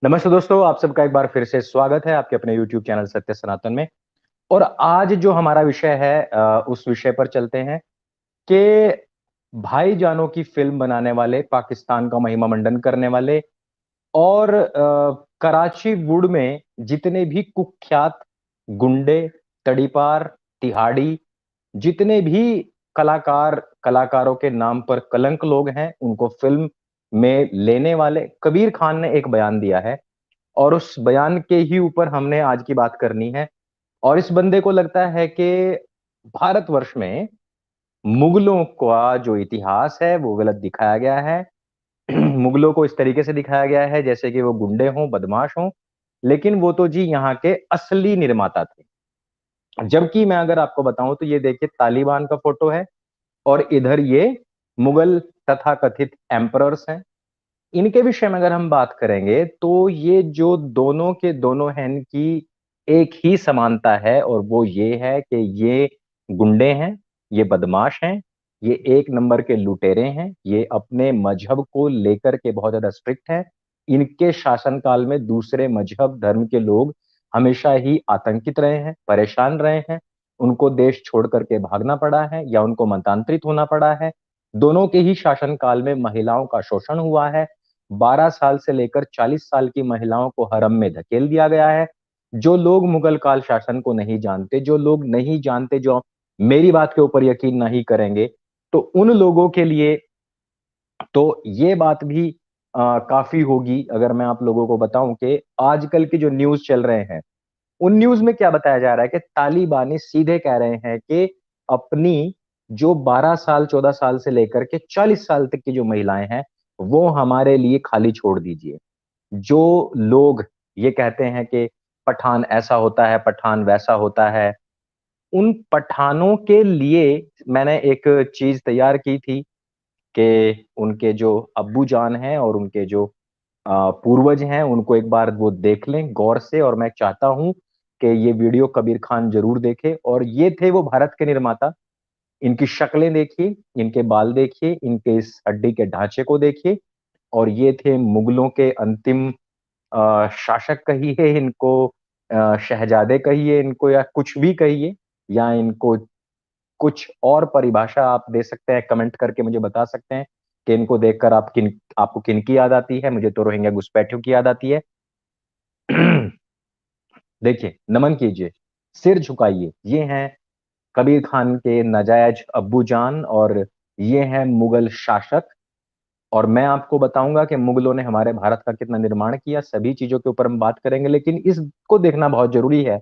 नमस्ते दोस्तों, आप सबका एक बार फिर से स्वागत है आपके अपने YouTube चैनल सत्य सनातन में। और आज जो हमारा विषय है उस विषय पर चलते हैं कि भाईजानों की फ़िल्म बनाने वाले, पाकिस्तान का महिमा मंडन करने वाले और कराची वुड में जितने भी कुख्यात गुंडे, तड़ीपार, तिहाड़ी, जितने भी कलाकारों के नाम पर कलंक लोग हैं, उनको फ़िल्म में लेने वाले कबीर खान ने एक बयान दिया है। और उस बयान के ही ऊपर हमने आज की बात करनी है। और इस बंदे को लगता है कि भारतवर्ष में मुगलों का जो इतिहास है वो गलत दिखाया गया है। मुगलों को इस तरीके से दिखाया गया है जैसे कि वो गुंडे हों, बदमाश हों, लेकिन वो तो जी यहाँ के असली निर्माता थे। जबकि मैं अगर आपको बताऊं तो ये देखिए तालिबान का फोटो है और इधर ये मुगल तथाकथित एम्परर्स हैं। इनके विषय में अगर हम बात करेंगे तो ये जो दोनों के दोनों हैं इनकी एक ही समानता है और वो ये है कि ये गुंडे हैं, ये बदमाश हैं, ये एक नंबर के लुटेरे हैं, ये अपने मजहब को लेकर के बहुत ज्यादा स्ट्रिक्ट हैं। इनके शासनकाल में दूसरे मजहब धर्म के लोग हमेशा ही आतंकित रहे हैं, परेशान रहे हैं, उनको देश छोड़ करके भागना पड़ा है या उनको मतांतरित होना पड़ा है। दोनों के ही शासनकाल में महिलाओं का शोषण हुआ है। 12 साल से लेकर 40 साल की महिलाओं को हरम में धकेल दिया गया है। जो लोग मुगल काल शासन को नहीं जानते, जो लोग नहीं जानते, जो मेरी बात के ऊपर यकीन नहीं करेंगे, तो उन लोगों के लिए तो ये बात भी काफी होगी अगर मैं आप लोगों को बताऊं कि आजकल की जो न्यूज चल रहे हैं, उन न्यूज में क्या बताया जा रहा है कि तालिबानी सीधे कह रहे हैं कि अपनी जो 12 साल 14 साल से लेकर के 40 साल तक की जो महिलाएं हैं वो हमारे लिए खाली छोड़ दीजिए। जो लोग ये कहते हैं कि पठान ऐसा होता है, पठान वैसा होता है, उन पठानों के लिए मैंने एक चीज तैयार की थी कि उनके जो अब्बू जान हैं और उनके जो पूर्वज हैं उनको एक बार वो देख लें गौर से। और मैं चाहता हूं कि ये वीडियो कबीर खान जरूर देखे। और ये थे वो भारत के निर्माता। इनकी शक्लें देखिए, इनके बाल देखिए, इनके इस हड्डी के ढांचे को देखिए। और ये थे मुगलों के अंतिम शासक कहिए इनको, शहजादे कहिए इनको, या कुछ भी कहिए, या इनको कुछ और परिभाषा आप दे सकते हैं, कमेंट करके मुझे बता सकते हैं कि इनको देखकर आपको किन की याद आती है। मुझे तो रोहिंग्या घुसपैठियों की याद आती है। देखिए, नमन कीजिए, सिर झुकाइए। ये हैं कबीर खान के नाजायज अब्बू जान और ये हैं मुगल शासक। और मैं आपको बताऊंगा कि मुगलों ने हमारे भारत का कितना निर्माण किया, सभी चीजों के ऊपर हम बात करेंगे। लेकिन इसको देखना बहुत जरूरी है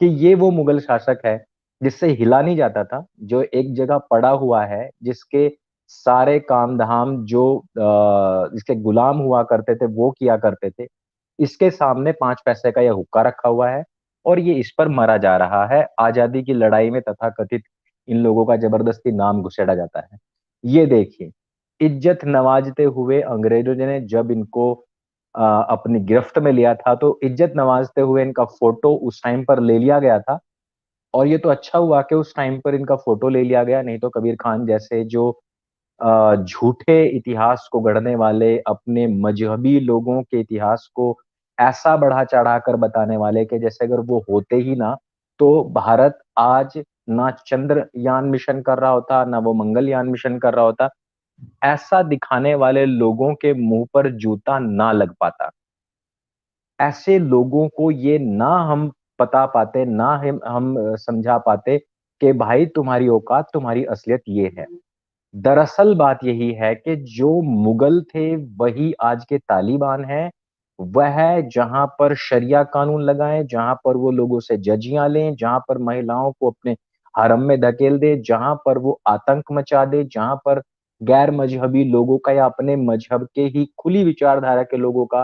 कि ये वो मुगल शासक है जिससे हिला नहीं जाता था, जो एक जगह पड़ा हुआ है, जिसके सारे काम धाम जो जिसके गुलाम हुआ करते थे वो किया करते थे। इसके सामने 5 पैसे का यह हुक्का रखा हुआ है और ये इस पर मरा जा रहा है। आजादी की लड़ाई में तथाकथित इन लोगों का जबरदस्ती नाम घुसेड़ा जाता है। ये देखिए, इज्जत नवाजते हुए अंग्रेजों ने जब इनको अपनी गिरफ्त में लिया था तो इज्जत नवाजते हुए इनका फोटो उस टाइम पर ले लिया गया था। और ये तो अच्छा हुआ कि उस टाइम पर इनका फोटो ले लिया गया, नहीं तो कबीर खान जैसे जो झूठे इतिहास को गढ़ने वाले, अपने मजहबी लोगों के इतिहास को ऐसा बढ़ा चढ़ा कर बताने वाले कि जैसे अगर वो होते ही ना, तो भारत आज ना चंद्रयान मिशन कर रहा होता, ना वो मंगलयान मिशन कर रहा होता। ऐसा दिखाने वाले लोगों के मुंह पर जूता ना लग पाता। ऐसे लोगों को ये ना हम बता पाते, ना हम समझा पाते कि भाई तुम्हारी औकात, तुम्हारी असलियत ये है। दरअसल बात यही है कि जो मुगल थे वही आज के तालिबान हैं। वह जहां पर शरिया कानून लगाएं, जहां पर वो लोगों से जजियां लें, जहां पर महिलाओं को अपने हरम में धकेल दे, जहां पर वो आतंक मचा दे, जहां पर गैर मजहबी लोगों का या अपने मजहब के ही खुली विचारधारा के लोगों का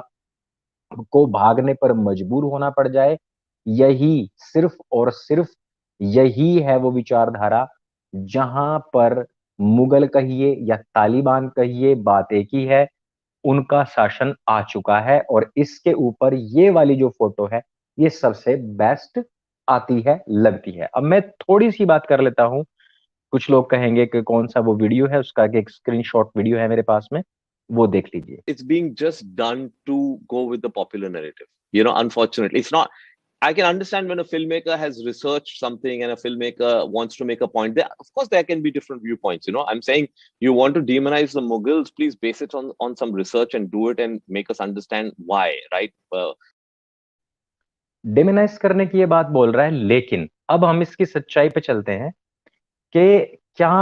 को भागने पर मजबूर होना पड़ जाए। यही सिर्फ और सिर्फ यही है वो विचारधारा जहां पर मुगल कहिए या तालिबान कहिए, बात एक ही है। उनका शासन आ चुका है और इसके ऊपर ये वाली जो फोटो है ये सबसे बेस्ट आती है, लगती है। अब मैं थोड़ी सी बात कर लेता हूं। कुछ लोग कहेंगे कि कौन सा वो वीडियो है, उसका एक स्क्रीनशॉट वीडियो है मेरे पास में। वो देख लीजिए। it's being just done to go with the popular narrative. You know, unfortunately, it's not. I can understand when a filmmaker has researched something and a filmmaker wants to make a point. There, of course, there can be different viewpoints. You know, I'm saying you want to demonize the Mughals, please base it on some research and do it and make us understand why, right? Demonise करने की ये बात बोल रहा है, लेकिन अब हम इसकी सच्चाई पे चलते हैं कि क्या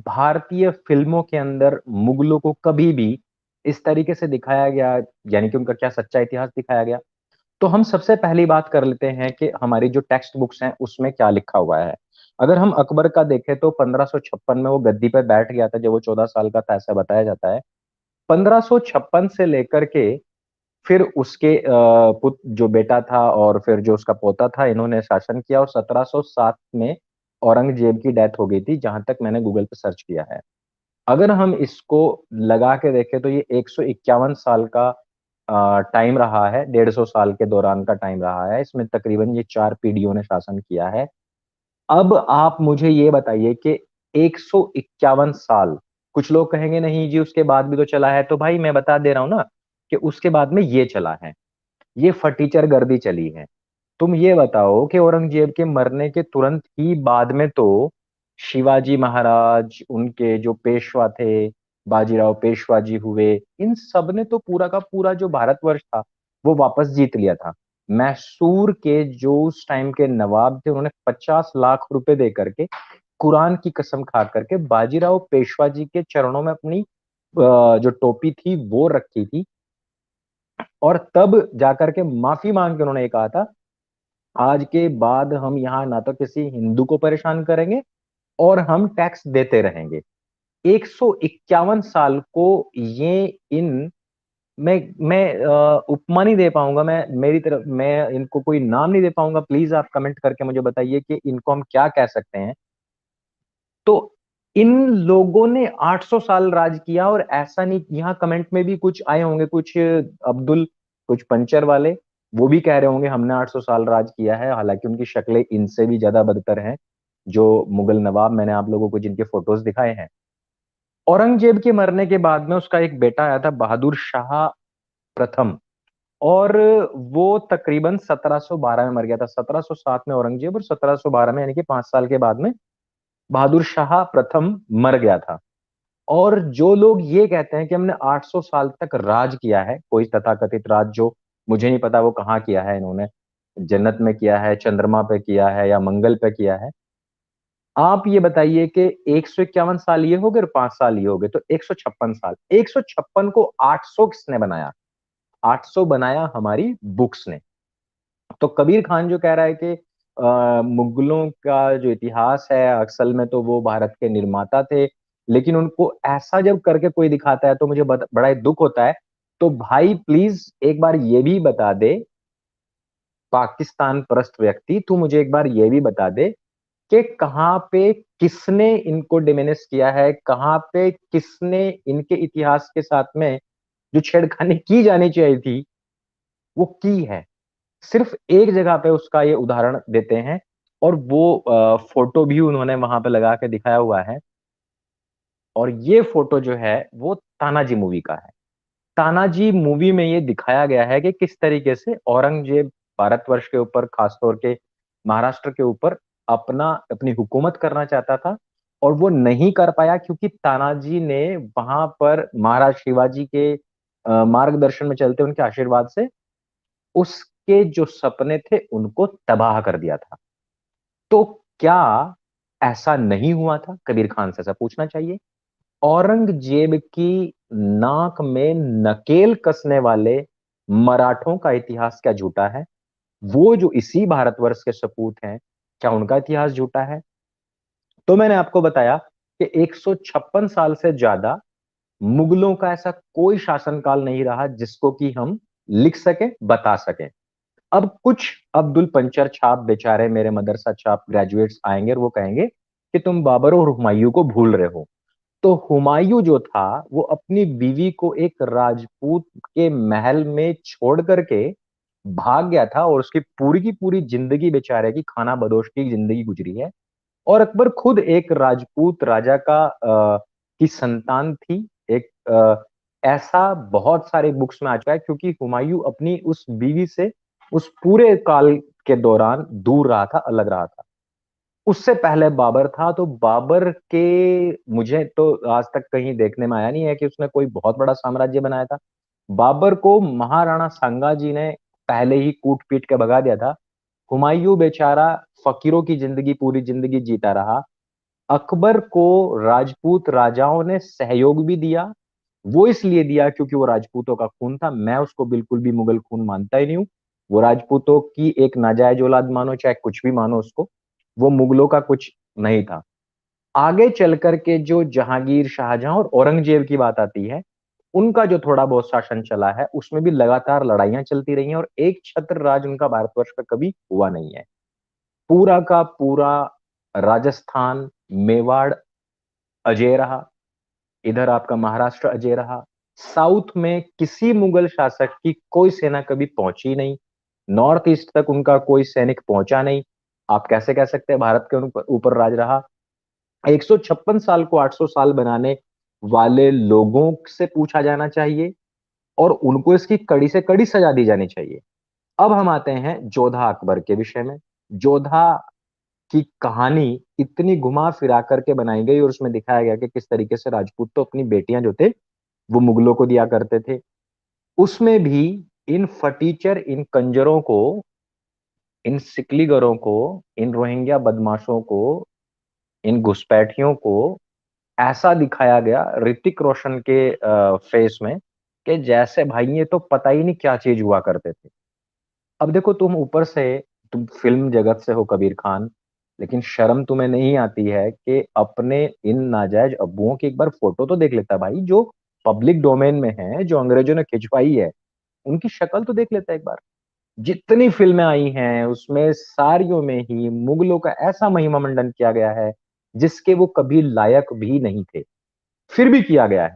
भारतीय फिल्मों के अंदर मुगलों को कभी भी इस तरीके से दिखाया गया, यानी कि उनका क्या सच्चा इतिहास दिखाया गया। तो हम सबसे पहली बात कर लेते हैं कि हमारी जो टेक्स्ट बुक्स हैं उसमें क्या लिखा हुआ है। अगर हम अकबर का देखें तो 1556 में वो गद्दी पर बैठ गया था जब वो 14 साल का था, ऐसा बताया जाता है। 1556 से लेकर के फिर उसके जो बेटा था और फिर जो उसका पोता था, इन्होंने शासन किया और 1707 में औरंगजेब की डेथ हो गई थी, जहां तक मैंने गूगल पे सर्च किया है। अगर हम इसको लगा के देखें तो ये 151 साल का टाइम रहा है, 150 साल के दौरान का टाइम रहा है। इसमें तकरीबन ये 4 पीढ़ियों ने शासन किया है। अब आप मुझे ये बताइए कि 151 साल, कुछ लोग कहेंगे नहीं जी उसके बाद भी तो चला है, तो भाई मैं बता दे रहा हूं ना कि उसके बाद में ये चला है, ये फटीचर गर्दी चली है। तुम ये बताओ कि औरंगजेब के मरने के तुरंत ही बाद में तो शिवाजी महाराज, उनके जो पेशवा थे, बाजीराव पेशवा जी हुए, इन सब ने तो पूरा का पूरा जो भारतवर्ष था वो वापस जीत लिया था। मैसूर के जो उस टाइम के नवाब थे, उन्होंने 50 लाख रुपए दे करके, कुरान की कसम खा करके बाजीराव पेशवा जी के चरणों में अपनी जो टोपी थी वो रखी थी, और तब जाकर के माफी मांग के उन्होंने ये कहा था, आज के बाद हम यहाँ ना तो किसी हिंदू को परेशान करेंगे और हम टैक्स देते रहेंगे। 151 साल को ये इन मैं उपमा नहीं दे पाऊंगा, मैं मेरी तरफ मैं इनको कोई नाम नहीं दे पाऊंगा। प्लीज आप कमेंट करके मुझे बताइए कि इनको हम क्या कह सकते हैं। तो इन लोगों ने 800 साल राज किया, और ऐसा नहीं, यहाँ कमेंट में भी कुछ आए होंगे, कुछ अब्दुल, कुछ पंचर वाले, वो भी कह रहे होंगे हमने 800 साल राज किया है, हालांकि उनकी शक्लें इनसे भी ज्यादा बदतर हैं, जो मुगल नवाब मैंने आप लोगों को जिनके फोटोज दिखाए हैं। औरंगजेब के मरने के बाद में उसका एक बेटा आया था, बहादुर शाह प्रथम, और वो तकरीबन 1712 में मर गया था। 1707 में औरंगजेब और 1712 में, यानी कि 5 साल के बाद में बहादुर शाह प्रथम मर गया था। और जो लोग ये कहते हैं कि हमने 800 साल तक राज किया है, कोई तथाकथित राज, जो मुझे नहीं पता वो कहाँ किया है, इन्होंने जन्नत में किया है, चंद्रमा पे किया है, या मंगल पे किया है। आप ये बताइए कि 151 साल ये हो गए और 5 साल ये हो गए, तो 156 साल। 156 को 800 किसने बनाया? 800 बनाया हमारी बुक्स ने। तो कबीर खान जो कह रहा है कि मुगलों का जो इतिहास है, असल में तो वो भारत के निर्माता थे, लेकिन उनको ऐसा जब करके कोई दिखाता है तो मुझे बड़ा ही दुख होता है। तो भाई प्लीज एक बार ये भी बता दे, पाकिस्तान परस्त व्यक्ति, तू मुझे एक बार ये भी बता दे कि कहाँ पे किसने इनको डिमिनिश किया है, कहाँ पे किसने इनके इतिहास के साथ में जो छेड़खानी की जानी चाहिए थी वो की है। सिर्फ एक जगह पे उसका ये उदाहरण देते हैं, और वो फोटो भी उन्होंने वहां पे लगा के दिखाया हुआ है। और ये फोटो जो है वो तानाजी मूवी का है। तानाजी मूवी में ये दिखाया गया है कि किस तरीके से औरंगजेब भारतवर्ष के ऊपर, खासतौर के महाराष्ट्र के ऊपर अपनी हुकूमत करना चाहता था, और वो नहीं कर पाया क्योंकि तानाजी ने वहां पर महाराज शिवाजी के मार्गदर्शन में चलते, उनके आशीर्वाद से उसके जो सपने थे उनको तबाह कर दिया था। तो क्या ऐसा नहीं हुआ था? कबीर खान से ऐसा पूछना चाहिए। औरंगजेब की नाक में नकेल कसने वाले मराठों का इतिहास क्या झूठा है? वो जो इसी भारतवर्ष के सपूत हैं, क्या उनका इतिहास झूठा है? तो मैंने आपको बताया कि 156 साल से ज्यादा मुगलों का ऐसा कोई शासनकाल नहीं रहा जिसको कि हम लिख सके, बता सके। अब कुछ अब्दुल पंचर छाप बेचारे, मेरे मदरसा छाप ग्रेजुएट्स आएंगे और वो कहेंगे कि तुम बाबर और हुमायूं को भूल रहे हो। तो हुमायूं जो था वो अपनी बीवी को एक राजपूत के महल में छोड़ करके भाग गया था, और उसकी पूरी की पूरी जिंदगी बेचारे की खाना बदोश की जिंदगी गुजरी है। और अकबर खुद एक राजपूत राजा की संतान थी, एक ऐसा बहुत सारे बुक्स में आ चुका है, क्योंकि हुमायूं अपनी उस बीवी से उस पूरे काल के दौरान दूर रहा था, अलग रहा था। उससे पहले बाबर था, तो बाबर के मुझे तो आज तक कहीं देखने में आया नहीं है कि उसने कोई बहुत बड़ा साम्राज्य बनाया था। बाबर को महाराणा सांगा जी ने पहले ही कूट पीट के भगा दिया था। हुमायूं बेचारा फकीरों की जिंदगी पूरी जिंदगी जीता रहा। अकबर को राजपूत राजाओं ने सहयोग भी दिया। वो इसलिए दिया क्योंकि वो राजपूतों का खून था। मैं उसको बिल्कुल भी मुगल खून मानता ही नहीं हूं। वो राजपूतों की एक नाजायज औलाद मानो, चाहे कुछ भी मानो उसको, वो मुगलों का कुछ नहीं था। आगे चल करके जो जहांगीर, शाहजहां और औरंगजेब की बात आती है, उनका जो थोड़ा बहुत शासन चला है, उसमें भी लगातार लड़ाइयां चलती रही हैं और एक छत्र राज उनका भारतवर्ष का कभी हुआ नहीं है। पूरा का पूरा राजस्थान, मेवाड़ अजय रहा, इधर आपका महाराष्ट्र अजय रहा। साउथ में किसी मुगल शासक की कोई सेना कभी पहुंची नहीं। नॉर्थ ईस्ट तक उनका कोई सैनिक पहुंचा नहीं। आप कैसे कह सकते हैं भारत के ऊपर राज रहा? 156 साल को 800 साल बनाने वाले लोगों से पूछा जाना चाहिए और उनको इसकी कड़ी से कड़ी सजा दी जानी चाहिए। अब हम आते हैं जोधा अकबर के विषय में। जोधा की कहानी इतनी घुमा फिरा करके बनाई गई और उसमें दिखाया गया कि किस तरीके से राजपूत तो अपनी बेटियां जो थे वो मुगलों को दिया करते थे। उसमें भी इन फटीचर, इन कंजरों को, इन सिकलीगरों को, इन रोहिंग्या बदमाशों को, इन घुसपैठियों को ऐसा दिखाया गया ऋतिक रोशन के फेस में कि जैसे भाई ये तो पता ही नहीं क्या चीज हुआ करते थे। अब देखो, तुम ऊपर से, तुम फिल्म जगत से हो कबीर खान, लेकिन शर्म तुम्हें नहीं आती है कि अपने इन नाजायज अब्बुओं की एक बार फोटो तो देख लेता भाई, जो पब्लिक डोमेन में है, जो अंग्रेजों ने खिंचवाई है, उनकी शक्ल तो देख लेता एक बार। जितनी फिल्में आई हैं उसमें सारियों में ही मुगलों का ऐसा महिमा मंडन किया गया है जिसके वो कभी लायक भी नहीं थे, फिर भी किया गया है।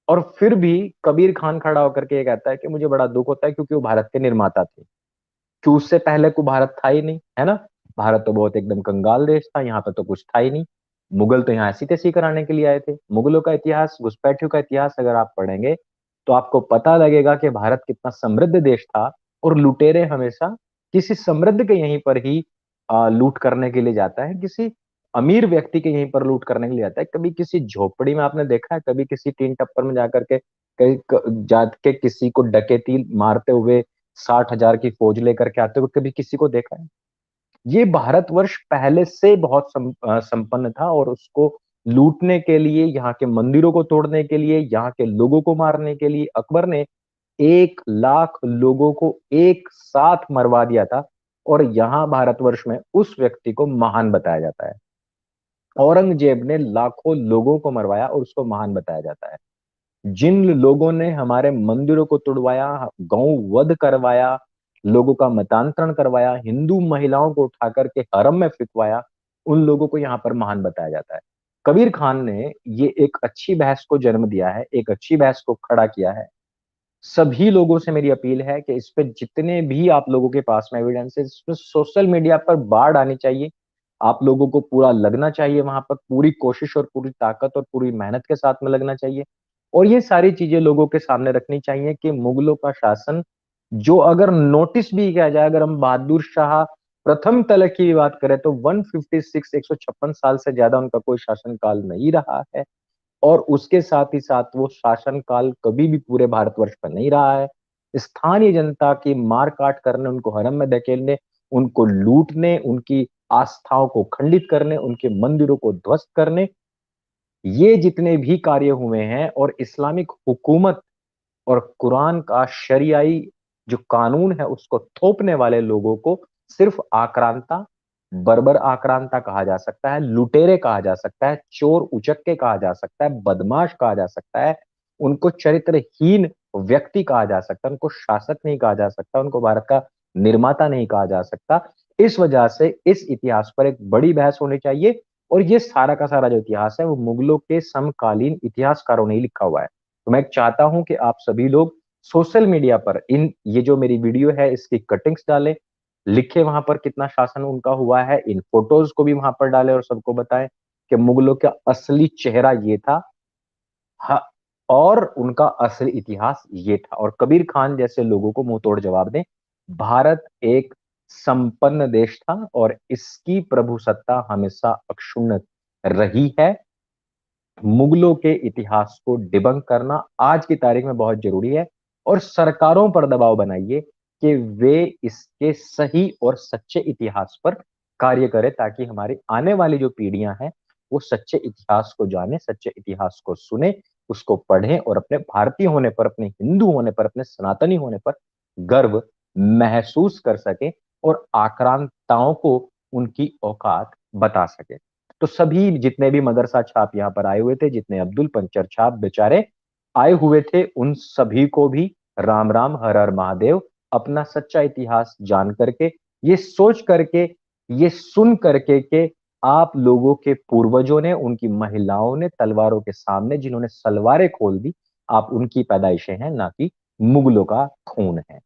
और फिर भी कबीर खान खड़ा होकर के ये कहता है कि मुझे बड़ा दुख होता है क्योंकि वो भारत के निर्माता थे। कि उससे पहले को भारत था ही नहीं, है ना? भारत तो बहुत एकदम कंगाल देश था, यहाँ पे तो कुछ था ही नहीं। मुगल तो यहाँ ऐसी तैसी कराने के लिए आए थे। मुगलों का इतिहास, घुसपैठियों का इतिहास अगर आप पढ़ेंगे तो आपको पता लगेगा कि भारत कितना समृद्ध देश था और लुटेरे हमेशा किसी समृद्ध के यहीं पर ही लूट करने के लिए जाता है, किसी अमीर व्यक्ति के यहीं पर लूट करने के लिए जाता है। कभी किसी झोपड़ी में आपने देखा है, कभी किसी टीन टप्पर में जाकर के जाके किसी को डकैती मारते हुए 60,000 की फौज लेकर के आते हुए कभी किसी को देखा है? ये भारतवर्ष पहले से बहुत संपन्न था और उसको लूटने के लिए, यहाँ के मंदिरों को तोड़ने के लिए, यहाँ के लोगों को मारने के लिए अकबर ने 1 लाख लोगों को एक साथ मरवा दिया था। और यहाँ भारतवर्ष में उस व्यक्ति को महान बताया जाता है। औरंगजेब ने लाखों लोगों को मरवाया और उसको महान बताया जाता है। जिन लोगों ने हमारे मंदिरों को तुड़वाया, गौ वध करवाया, लोगों का मतांतरण करवाया, हिंदू महिलाओं को उठा करके हरम में फिकवाया, उन लोगों को यहाँ पर महान बताया जाता है। कबीर खान ने ये एक अच्छी बहस को जन्म दिया है, एक अच्छी बहस को खड़ा किया है। सभी लोगों से मेरी अपील है कि इस पे जितने भी आप लोगों के पास में एविडेंस है, इस पे सोशल मीडिया पर बाढ़ आनी चाहिए। आप लोगों को पूरा लगना चाहिए, वहां पर पूरी कोशिश और पूरी ताकत और पूरी मेहनत के साथ में लगना चाहिए। और ये सारी चीजें लोगों के सामने रखनी चाहिए कि मुगलों का शासन, जो अगर नोटिस भी किया जाए, अगर हम बहादुर शाह प्रथम तलक की बात करें तो 156, 156 साल से ज्यादा उनका कोई शासन काल नहीं रहा है। और उसके साथ ही साथ वो शासन काल कभी भी पूरे भारतवर्ष पर नहीं रहा है। स्थानीय जनता की मार काट करने, उनको हरम में धकेलने, उनको लूटने, उनकी आस्थाओं को खंडित करने, उनके मंदिरों को ध्वस्त करने, ये जितने भी कार्य हुए हैं, और इस्लामिक हुकूमत और कुरान का शरियाई जो कानून है उसको थोपने वाले लोगों को सिर्फ आक्रांता, बर्बर आक्रांता कहा जा सकता है, लुटेरे कहा जा सकता है, चोर उचक्के कहा जा सकता है, बदमाश कहा जा सकता है। उनको चरित्रहीन व्यक्ति कहा जा सकता है, उनको शासक नहीं कहा जा सकता, उनको भारत का निर्माता नहीं कहा जा सकता। इस वजह से इस इतिहास पर एक बड़ी बहस होनी चाहिए। और ये सारा का सारा जो इतिहास है वो मुगलों के समकालीन इतिहासकारों ने ही लिखा हुआ है। तो मैं चाहता हूं कि आप सभी लोग सोशल मीडिया पर इन, ये जो मेरी वीडियो है इसकी कटिंग्स डालें, लिखे वहां पर कितना शासन उनका हुआ है, इन फोटोज को भी वहां पर डालें और सबको बताएं कि मुगलों का असली चेहरा ये था। हाँ, और उनका असली इतिहास ये था। और कबीर खान जैसे लोगों को मुंह तोड़ जवाब दें, भारत एक संपन्न देश था और इसकी प्रभुसत्ता हमेशा अक्षुण्ण रही है। मुगलों के इतिहास को डिबंक करना आज की तारीख में बहुत जरूरी है, और सरकारों पर दबाव बनाइए कि वे इसके सही और सच्चे इतिहास पर कार्य करें, ताकि हमारी आने वाली जो पीढ़ियां हैं वो सच्चे इतिहास को जाने, सच्चे इतिहास को सुने, उसको पढ़ें और अपने भारतीय होने पर, अपने हिंदू होने पर, अपने सनातनी होने पर गर्व महसूस कर सके और आक्रांताओं को उनकी औकात बता सके। तो सभी जितने भी मदरसा छाप यहाँ पर आए हुए थे, जितने अब्दुल पंचर छाप बेचारे आए हुए थे, उन सभी को भी राम राम, हर हर महादेव। अपना सच्चा इतिहास जान करके, ये सोच करके, ये सुन करके कि आप लोगों के पूर्वजों ने, उनकी महिलाओं ने तलवारों के सामने जिन्होंने सलवारें खोल दी, आप उनकी पैदाइशें हैं, ना कि मुगलों का खून है।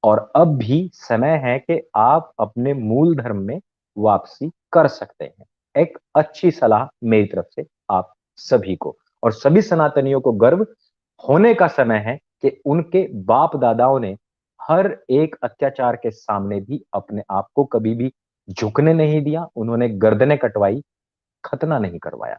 और अब भी समय है कि आप अपने मूल धर्म में वापसी कर सकते हैं। एक अच्छी सलाह मेरी तरफ से आप सभी को, और सभी सनातनियों को गर्व होने का समय है कि उनके बाप दादाओं ने हर एक अत्याचार के सामने भी अपने आप को कभी भी झुकने नहीं दिया। उन्होंने गर्दनें कटवाई, खतना नहीं करवाया।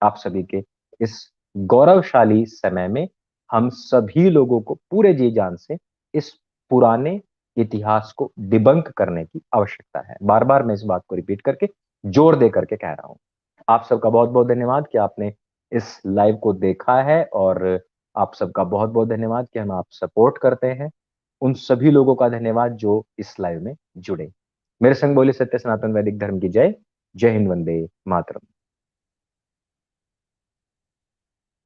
आप सभी के इस गौरवशाली समय में हम सभी लोगों को पूरे जी जान से इस पुराने इतिहास को डिबंक करने की आवश्यकता है। बार बार मैं इस बात को रिपीट करके, जोर दे करके कह रहा हूं। आप सबका बहुत बहुत धन्यवाद कि आपने इस लाइव को देखा है, और आप सबका बहुत बहुत धन्यवाद कि हम आप सपोर्ट करते हैं। उन सभी लोगों का धन्यवाद जो इस लाइव में जुड़े। मेरे संग बोले सत्य सनातन वैदिक धर्म की जय। जय हिंद, वंदे मातरम।